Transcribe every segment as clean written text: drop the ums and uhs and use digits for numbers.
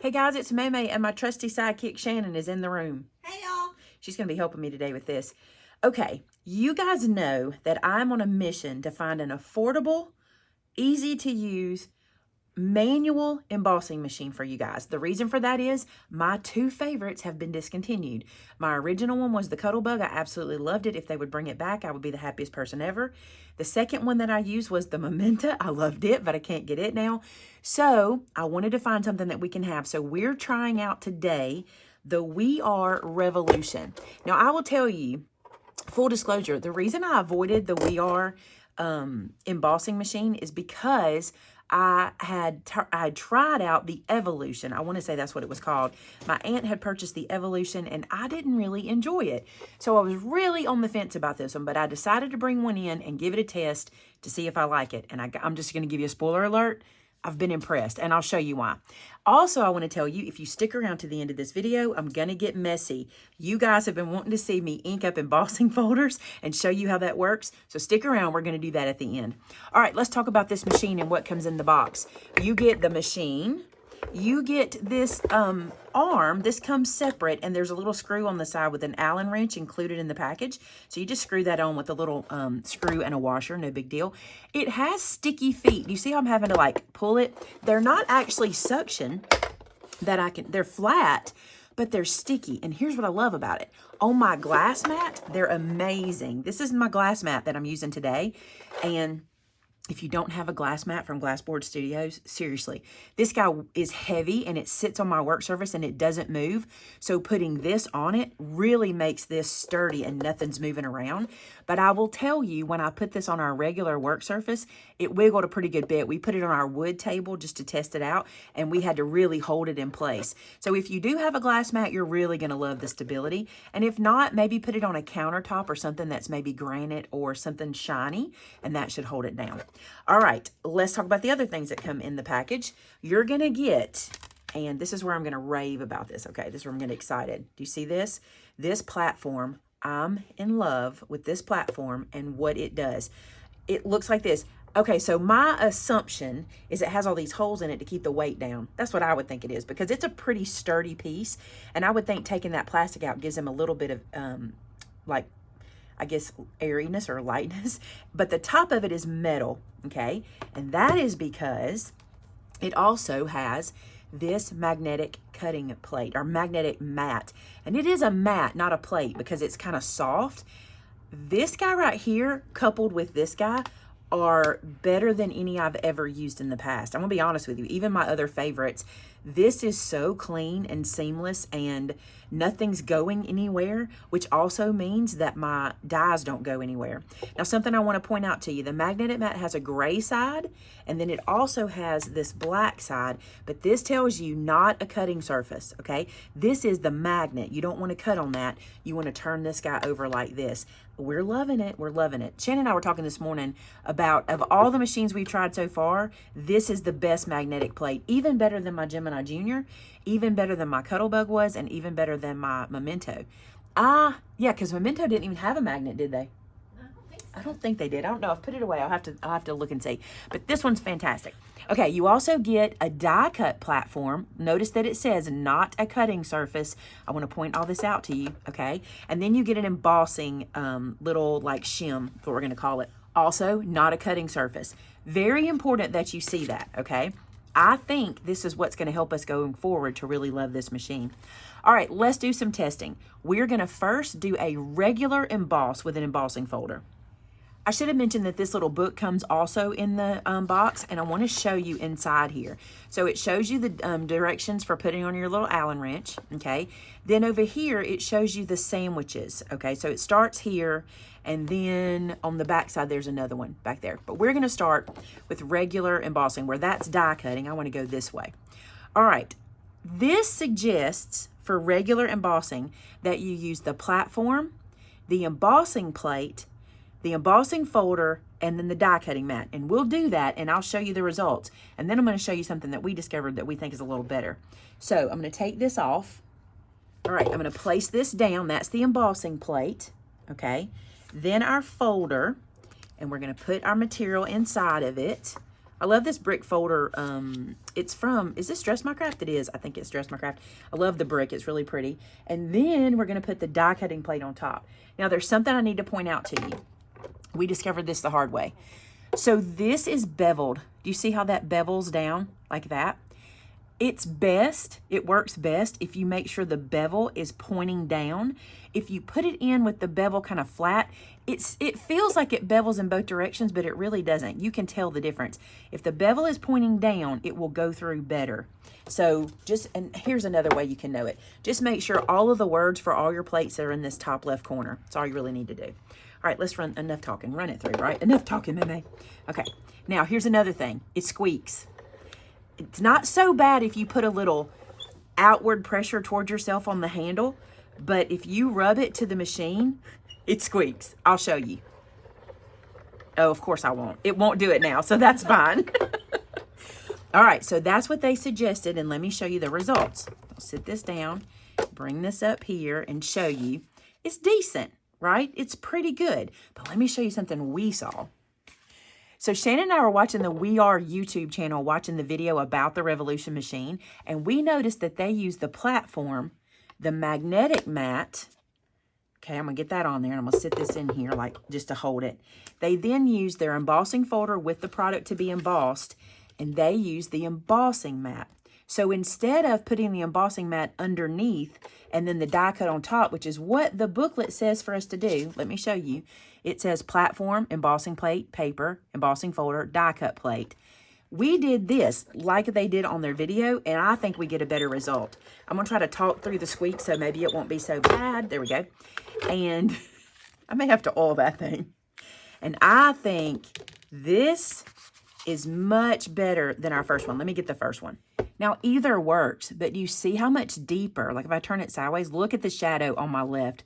Hey guys, it's Maymay and my trusty sidekick Shannon is in the room. Hey y'all. She's going to be helping me today with this. Okay, you guys know that I'm on a mission to find an affordable, easy to use, manual embossing machine for you guys. The reason for that is my two favorites have been discontinued. My original one was the Cuttlebug. I absolutely loved it. If they would bring it back, I would be the happiest person ever. The second one that I used was the Memento. I loved it, but I can't get it now. So I wanted to find something that we can have. So we're trying out today the WRMK Revolution. Now I will tell you, full disclosure, the reason I avoided the WRMK embossing machine is because I had tried out the Evolution. I want to say that's what it was called. My aunt had purchased the Evolution and I didn't really enjoy it. So I was really on the fence about this one, but I decided to bring one in and give it a test to see if I like it. And I'm just going to give you a spoiler alert. I've been impressed, and I'll show you why. Also, I want to tell you, if you stick around to the end of this video, I'm going to get messy. You guys have been wanting to see me ink up embossing folders and show you how that works. So stick around. We're going to do that at the end. All right, let's talk about this machine and what comes in the box. You get the machine. You get this arm. This comes separate, and there's a little screw on the side with an Allen wrench included in the package. So you just screw that on with a little screw and a washer, no big deal. It has sticky feet. You see how I'm having to like pull it? They're not actually suction that they're flat, but they're sticky. And here's what I love about it. On my glass mat, they're amazing. This is my glass mat that I'm using today. And if you don't have a glass mat from Glassboard Studios, seriously, this guy is heavy and it sits on my work surface and it doesn't move. So putting this on it really makes this sturdy and nothing's moving around. But I will tell you, when I put this on our regular work surface, it wiggled a pretty good bit. We put it on our wood table just to test it out, and we had to really hold it in place. So if you do have a glass mat, you're really going to love the stability. And if not, maybe put it on a countertop or something that's maybe granite or something shiny, and that should hold it down. All right, let's talk about the other things that come in the package. You're going to get, and this is where I'm going to rave about this, okay? This is where I'm going to get excited. Do you see this? This platform, I'm in love with this platform and what it does. It looks like this. Okay, so my assumption is it has all these holes in it to keep the weight down. That's what I would think it is, because it's a pretty sturdy piece, and I would think taking that plastic out gives them a little bit of, like, I guess, airiness or lightness. But the top of it is metal, okay? And that is because it also has this magnetic cutting plate or magnetic mat. And it is a mat, not a plate, because it's kind of soft. This guy right here, coupled with this guy, are better than any I've ever used in the past. I'm gonna be honest with you, even my other favorites, this is so clean and seamless and nothing's going anywhere, which also means that my dies don't go anywhere. Now, something I wanna point out to you, the magnetic mat has a gray side, and then it also has this black side, but this tells you not a cutting surface, okay? This is the magnet. You don't wanna cut on that. You wanna turn this guy over like this. We're loving it. We're loving it. Shannon and I were talking this morning about, of all the machines we've tried so far, this is the best magnetic plate, even better than my Gemini Junior, even better than my Cuttlebug was, and even better than my Memento. Yeah, because Memento didn't even have a magnet, did they? I don't think they did. I don't know. I've put it away. I'll have to look and see. But this one's fantastic. Okay, you also get a die cut platform. Notice that it says not a cutting surface. I want to point all this out to you, okay? And then you get an embossing little like shim, is what we're going to call it. Also, not a cutting surface. Very important that you see that, okay? I think this is what's going to help us going forward to really love this machine. All right, let's do some testing. We're going to first do a regular emboss with an embossing folder. I should have mentioned that this little book comes also in the box, and I want to show you inside here. So it shows you the directions for putting on your little Allen wrench, okay? Then over here, it shows you the sandwiches, okay? So it starts here, and then on the back side, there's another one back there. But we're going to start with regular embossing, where that's die cutting. I want to go this way. All right, this suggests for regular embossing that you use the platform, the embossing plate, the embossing folder, and then the die cutting mat. And we'll do that, and I'll show you the results. And then I'm going to show you something that we discovered that we think is a little better. So I'm going to take this off. All right, I'm going to place this down. That's the embossing plate, okay? Then our folder, and we're going to put our material inside of it. I love this brick folder. It's from, is this Dress My Craft? It is. I think it's Dress My Craft. I love the brick. It's really pretty. And then we're going to put the die cutting plate on top. Now, there's something I need to point out to you. We discovered this the hard way. So this is beveled. Do you see how that bevels down like that? It's best, it works best if you make sure the bevel is pointing down. If you put it in with the bevel kind of flat, it feels like it bevels in both directions, but it really doesn't. You can tell the difference. If the bevel is pointing down, it will go through better. So and here's another way you can know it. Just make sure all of the words for all your plates are in this top left corner. That's all you really need to do. All right, let's run enough talking. Run it through, right? Enough talking, Maymay. Okay, now here's another thing. It squeaks. It's not so bad if you put a little outward pressure towards yourself on the handle, but if you rub it to the machine, it squeaks. I'll show you. Oh, of course I won't. It won't do it now, so that's fine. All right, so that's what they suggested, and let me show you the results. I'll sit this down, bring this up here, and show you. It's decent, right? It's pretty good. But let me show you something we saw. So Shannon and I were watching the We Are YouTube channel, watching the video about the Revolution machine, and we noticed that they use the platform, the magnetic mat. Okay, I'm going to get that on there, and I'm going to sit this in here like just to hold it. They then use their embossing folder with the product to be embossed, and they use the embossing mat. So instead of putting the embossing mat underneath and then the die cut on top, which is what the booklet says for us to do, let me show you. It says platform, embossing plate, paper, embossing folder, die cut plate. We did this like they did on their video, and I think we get a better result. I'm going to try to talk through the squeak so maybe it won't be so bad. There we go. And I may have to oil that thing. And I think this is much better than our first one. Let me get the first one. Now, either works, but you see how much deeper, like if I turn it sideways, look at the shadow on my left.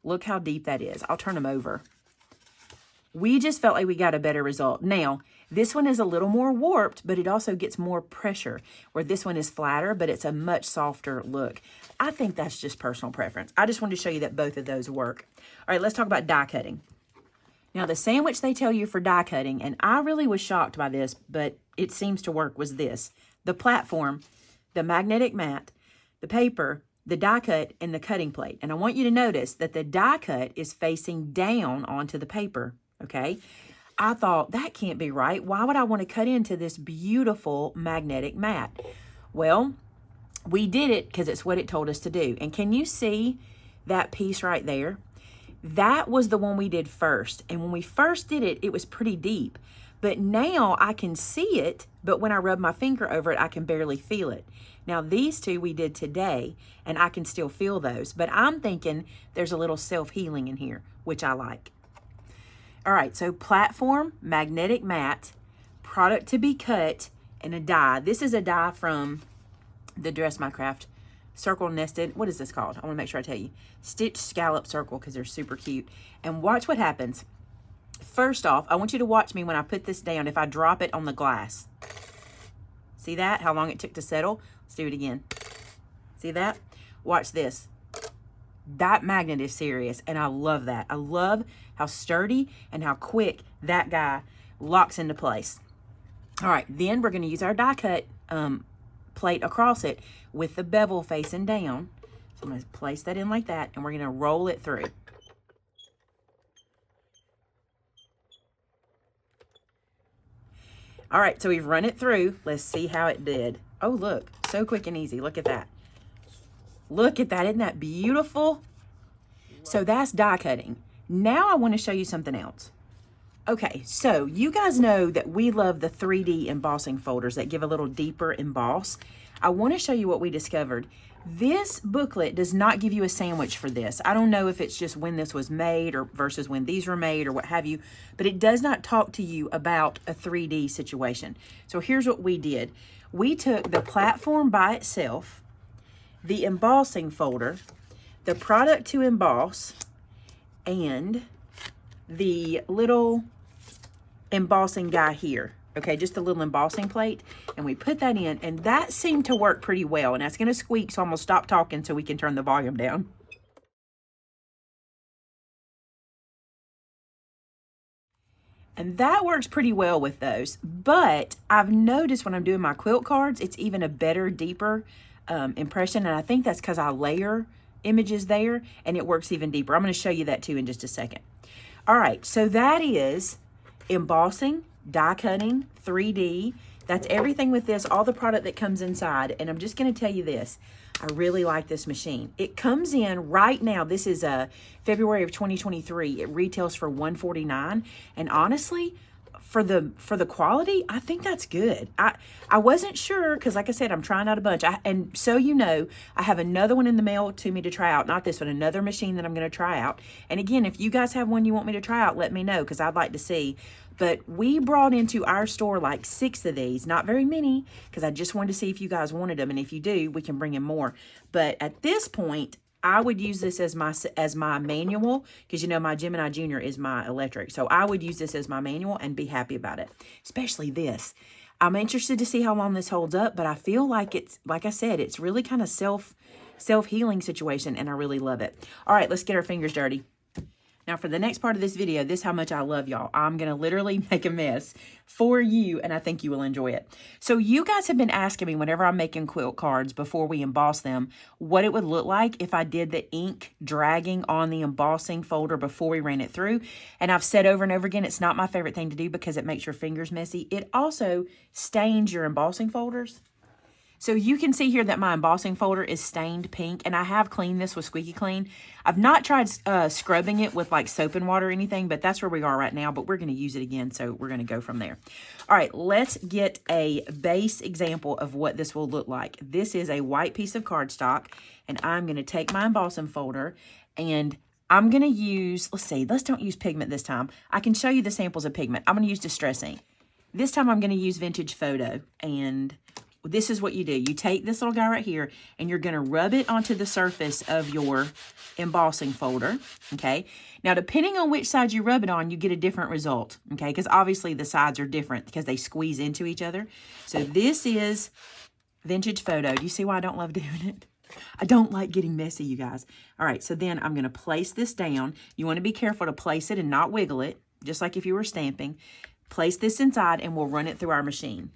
Look how deep that is. I'll turn them over. We just felt like we got a better result. Now, this one is a little more warped, but it also gets more pressure, where this one is flatter, but it's a much softer look. I think that's just personal preference. I just wanted to show you that both of those work. All right, let's talk about die cutting. Now, the sandwich they tell you for die cutting, and I really was shocked by this, but it seems to work, was this. The platform, the magnetic mat, the paper, the die cut, and the cutting plate. And I want you to notice that the die cut is facing down onto the paper, okay? I thought, that can't be right. Why would I want to cut into this beautiful magnetic mat? Well, we did it because it's what it told us to do. And can you see that piece right there? That was the one we did first. And when we first did it, it was pretty deep. But now I can see it, but when I rub my finger over it, I can barely feel it. Now, these two we did today, and I can still feel those. But I'm thinking there's a little self-healing in here, which I like. All right, so platform, magnetic mat, product to be cut, and a die. This is a die from the Dress My Craft circle nested. What is this called? I want to make sure I tell you. Stitch scallop circle, because they're super cute. And watch what happens. First off, I want you to watch me when I put this down, if I drop it on the glass. See that? How long it took to settle? Let's do it again. See that? Watch this. That magnet is serious, and I love that. I love how sturdy and how quick that guy locks into place. All right, then we're going to use our die cut plate across it with the bevel facing down. So I'm going to place that in like that, and we're going to roll it through. All right, so we've run it through. Let's see how it did. Oh, look, so quick and easy. Look at that. Look at that. Isn't that beautiful? So that's die cutting. Now I want to show you something else. Okay, so you guys know that we love the 3D embossing folders that give a little deeper emboss. I want to show you what we discovered. This booklet does not give you a sandwich for this. I don't know if it's just when this was made or versus when these were made or what have you, but it does not talk to you about a 3D situation. So here's what we did. We took the platform by itself, the embossing folder, the product to emboss, and the little embossing guy here. Okay, just the little embossing plate, and we put that in, and that seemed to work pretty well. And that's going to squeak, so I'm going to stop talking so we can turn the volume down. And that works pretty well with those. But I've noticed when I'm doing my quilt cards, it's even a better, deeper impression. And I think that's because I layer images there and it works even deeper. I'm going to show you that too in just a second. All right, so that is embossing, die cutting, 3D. That's everything with this, all the product that comes inside. And I'm just going to tell you this. I really like this machine. It comes in right now. This is February of 2023. It retails for $149. And honestly, for the quality, I think that's good. I wasn't sure because, like I said, I'm trying out a bunch. And so you know, I have another one in the mail to me to try out. Not this one, another machine that I'm going to try out. And again, if you guys have one you want me to try out, let me know because I'd like to see. But we brought into our store like 6 of these, not very many, because I just wanted to see if you guys wanted them. And if you do, we can bring in more. But at this point, I would use this as my manual, because you know my Gemini Junior is my electric. So I would use this as my manual and be happy about it, especially this. I'm interested to see how long this holds up, but I feel like it's, like I said, it's really kind of self-healing situation, and I really love it. All right, let's get our fingers dirty. Now, for the next part of this video, this is how much I love y'all. I'm going to literally make a mess for you, and I think you will enjoy it. So you guys have been asking me whenever I'm making quilt cards before we emboss them, what it would look like if I did the ink dragging on the embossing folder before we ran it through. And I've said over and over again, it's not my favorite thing to do because it makes your fingers messy. It also stains your embossing folders. So you can see here that my embossing folder is stained pink, and I have cleaned this with Squeaky Clean. I've not tried scrubbing it with like soap and water or anything, but that's where we are right now, but we're going to use it again, so we're going to go from there. All right, let's get a base example of what this will look like. This is a white piece of cardstock, and I'm going to take my embossing folder, and I'm going to use, let's don't use pigment this time. I can show you the samples of pigment. I'm going to use Distress ink. This time I'm going to use Vintage Photo, and this is what you do. You take this little guy right here and you're going to rub it onto the surface of your embossing folder, okay? Now, depending on which side you rub it on, you get a different result, okay? Because obviously the sides are different because they squeeze into each other. So this is Vintage Photo. Do you see why I don't love doing it? I don't like getting messy, you guys. All right, so then I'm going to place this down. You want to be careful to place it and not wiggle it, just like if you were stamping. Place this inside and we'll run it through our machine.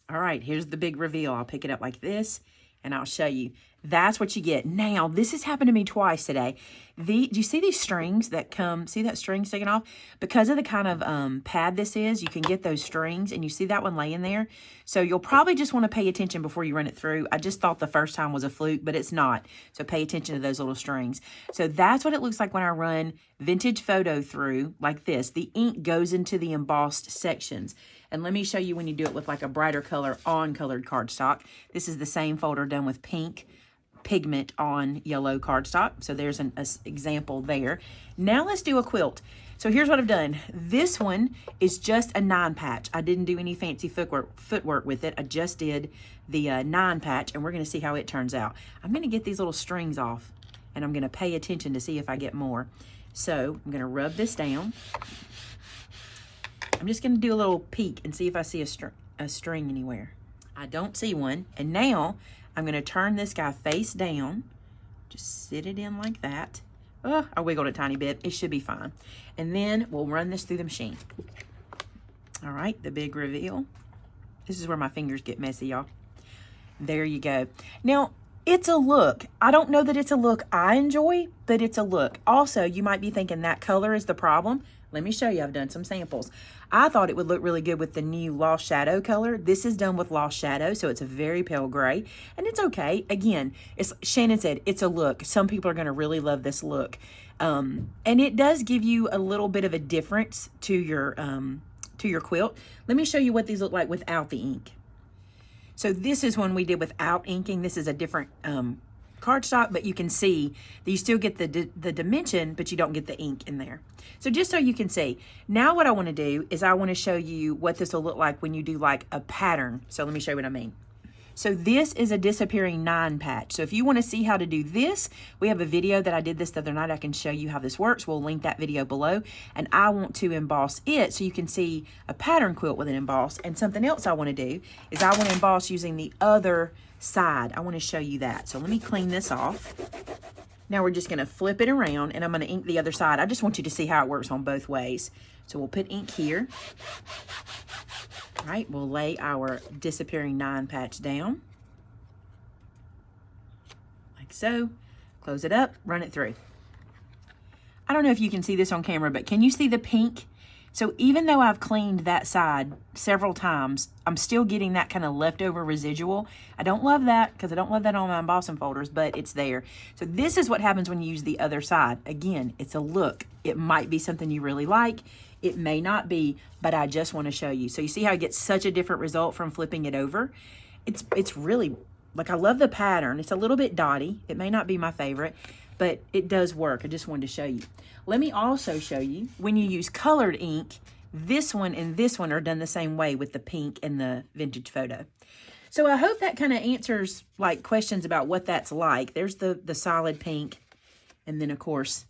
All right, here's the big reveal. I'll pick it up like this, and I'll show you. That's what you get. Now, this has happened to me twice today. Do you see these strings that come, see that string sticking off? Because of the kind of pad this is, you can get those strings, and you see that one laying there. So you'll probably just want to pay attention before you run it through. I just thought the first time was a fluke, but it's not. So pay attention to those little strings. So that's what it looks like when I run Vintage Photo through like this. The ink goes into the embossed sections. And let me show you when you do it with like a brighter color on colored cardstock. This is the same folder done with pink pigment on yellow cardstock. So there's an example there. Now let's do a quilt. So here's what I've done. This one is just a 9-patch. I didn't do any fancy footwork with it. I just did the 9-patch, and we're going to see how it turns out. I'm going to get these little strings off, and I'm going to pay attention to see if I get more. So I'm going to rub this down. I'm just going to do a little peek and see if I see a string anywhere. I don't see one. And now I'm going to turn this guy face down. Just sit it in like that. Oh, I wiggled a tiny bit. It should be fine. And then we'll run this through the machine. All right, the big reveal. This is where my fingers get messy, y'all. There you go. Now, it's a look. I don't know that it's a look I enjoy, but it's a look. Also, you might be thinking that color is the problem. Let me show you. I've done some samples. I thought it would look really good with the new Lost Shadow color. This is done with Lost Shadow, so it's a very pale gray, and it's okay. Again, it's Shannon said, it's a look. Some people are going to really love this look. And it does give you a little bit of a difference to your quilt. Let me show you what these look like without the ink. So this is one we did without inking. This is a different cardstock, but you can see that you still get the dimension, but you don't get the ink in there. So just so you can see, now what I want to do is I want to show you what this will look like when you do like a pattern. So let me show you what I mean. So this is a disappearing 9-patch. So if you want to see how to do this, we have a video that I did this the other night. I can show you how this works. We'll link that video below. And I want to emboss it so you can see a pattern quilt with an emboss. And something else I want to do is I want to emboss using the other side. I want to show you that. So let me clean this off. Now we're just gonna flip it around and I'm gonna ink the other side. I just want you to see how it works on both ways. So we'll put ink here. All right, we'll lay our disappearing 9 patch down. Like so. Close it up, run it through. I don't know if you can see this on camera, but can you see the pink? So even though I've cleaned that side several times, I'm still getting that kind of leftover residual. I don't love that because I don't love that on my embossing folders, but it's there. So this is what happens when you use the other side. Again, it's a look. It might be something you really like. It may not be, but I just want to show you. So you see how it gets such a different result from flipping it over? It's really, like, I love the pattern. It's a little bit dotty. It may not be my favorite, but it does work. I just wanted to show you. Let me also show you, when you use colored ink, this one and this one are done the same way with the pink and the vintage photo. So I hope that kind of answers like questions about what that's like. There's the solid pink, and then of course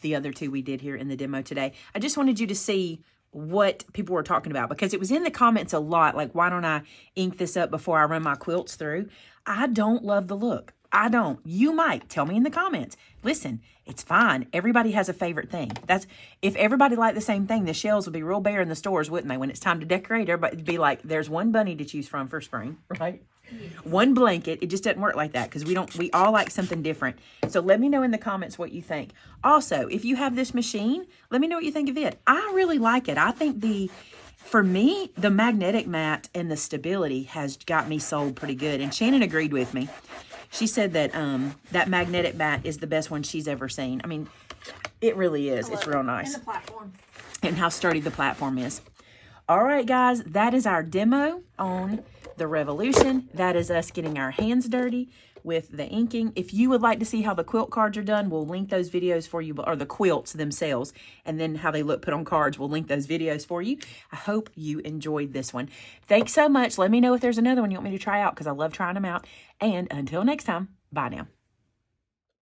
the other two we did here in the demo today. I just wanted you to see what people were talking about because it was in the comments a lot, like, why don't I ink this up before I run my quilts through? I don't love the look. I don't. You might. Tell me in the comments. Listen, it's fine. Everybody has a favorite thing. If everybody liked the same thing, the shelves would be real bare in the stores, wouldn't they? When it's time to decorate, everybody'd be like, there's one bunny to choose from for spring, right? One blanket. It just doesn't work like that because we all like something different. So let me know in the comments what you think. Also, if you have this machine, let me know what you think of it. I really like it. I think for me, the magnetic mat and the stability has got me sold pretty good. And Shannon agreed with me. She said that that magnetic mat is the best one she's ever seen. I mean, it really is. It's real nice. And the platform. And how sturdy the platform is. All right, guys, that is our demo on the Revolution. That is us getting our hands dirty with the inking. If you would like to see how the quilt cards are done, we'll link those videos for you, or the quilts themselves, and then how they look put on cards. We'll link those videos for you. I hope you enjoyed this one. Thanks so much. Let me know if there's another one you want me to try out because I love trying them out. And until next time, bye now.